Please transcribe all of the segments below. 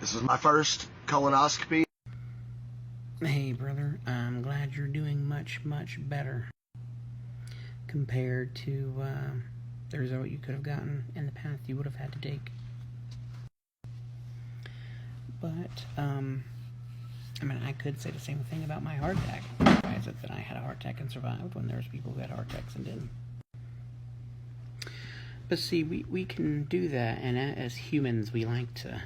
This is my first colonoscopy. Hey, brother, I'm glad you're doing much, much better compared to the result you could have gotten and the path you would have had to take. But, I mean, I could say the same thing about my heart attack. Why is it that I had a heart attack and survived when there's people who had heart attacks and didn't? But see, we can do that, and as humans, we like to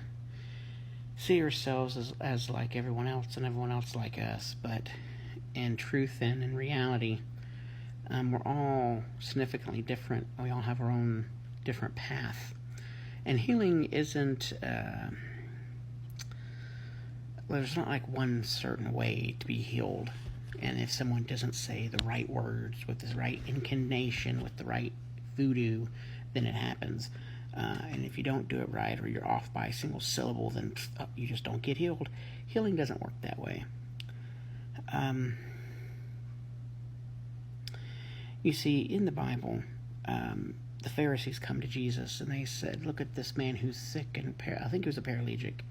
see ourselves as like everyone else and everyone else like us. But in truth and in reality, we're all significantly different. We all have our own different path. And healing isn't, there's not like one certain way to be healed. And if someone doesn't say the right words with the right intonation, with the right voodoo, then it happens. And if you don't do it right, or you're off by a single syllable, then you just don't get healed. Healing doesn't work that way. You see, in the Bible, the Pharisees come to Jesus and they said, look at this man who's sick and I think he was a paralytic,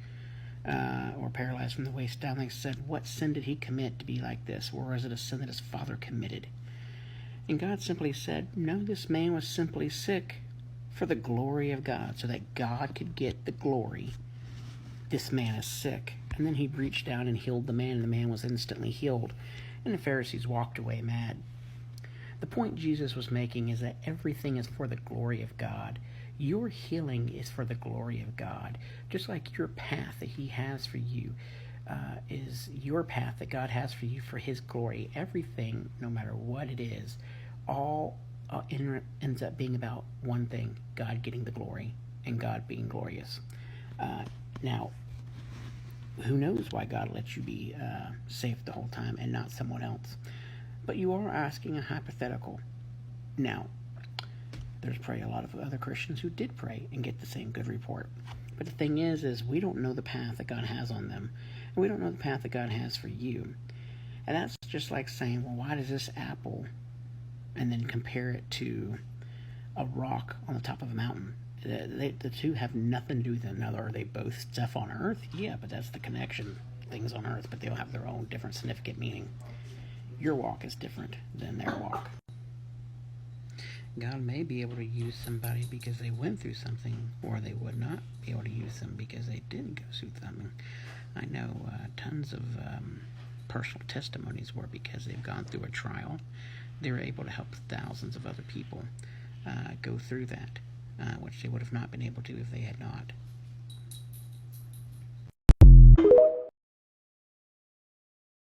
or paralyzed from the waist down. They said, what sin did he commit to be like this? Or is it a sin that his father committed? And God simply said, no, this man was simply sick for the glory of God, so that God could get the glory. This man is sick. And then he reached down and healed the man, and the man was instantly healed. And the Pharisees walked away mad. The point Jesus was making is that everything is for the glory of God. Your healing is for the glory of God. Just like your path that he has for you is your path that God has for you for his glory. Everything, no matter what it is, all ends up being about one thing: God getting the glory and God being glorious. Now, who knows why God lets you be safe the whole time and not someone else? But you are asking a hypothetical. Now, there's probably a lot of other Christians who did pray and get the same good report. But the thing is we don't know the path that God has on them. And we don't know the path that God has for you. And that's just like saying, well, why does this apple, and then compare it to a rock on the top of a mountain? The two have nothing to do with one another. Are they both stuff on earth? Yeah, but that's the connection. Things on earth, but they'll have their own different significant meaning. Your walk is different than their walk. God may be able to use somebody because they went through something, or they would not be able to use them because they didn't go through something. I know tons of personal testimonies where, because they've gone through a trial, they were able to help thousands of other people go through that, which they would have not been able to if they had not.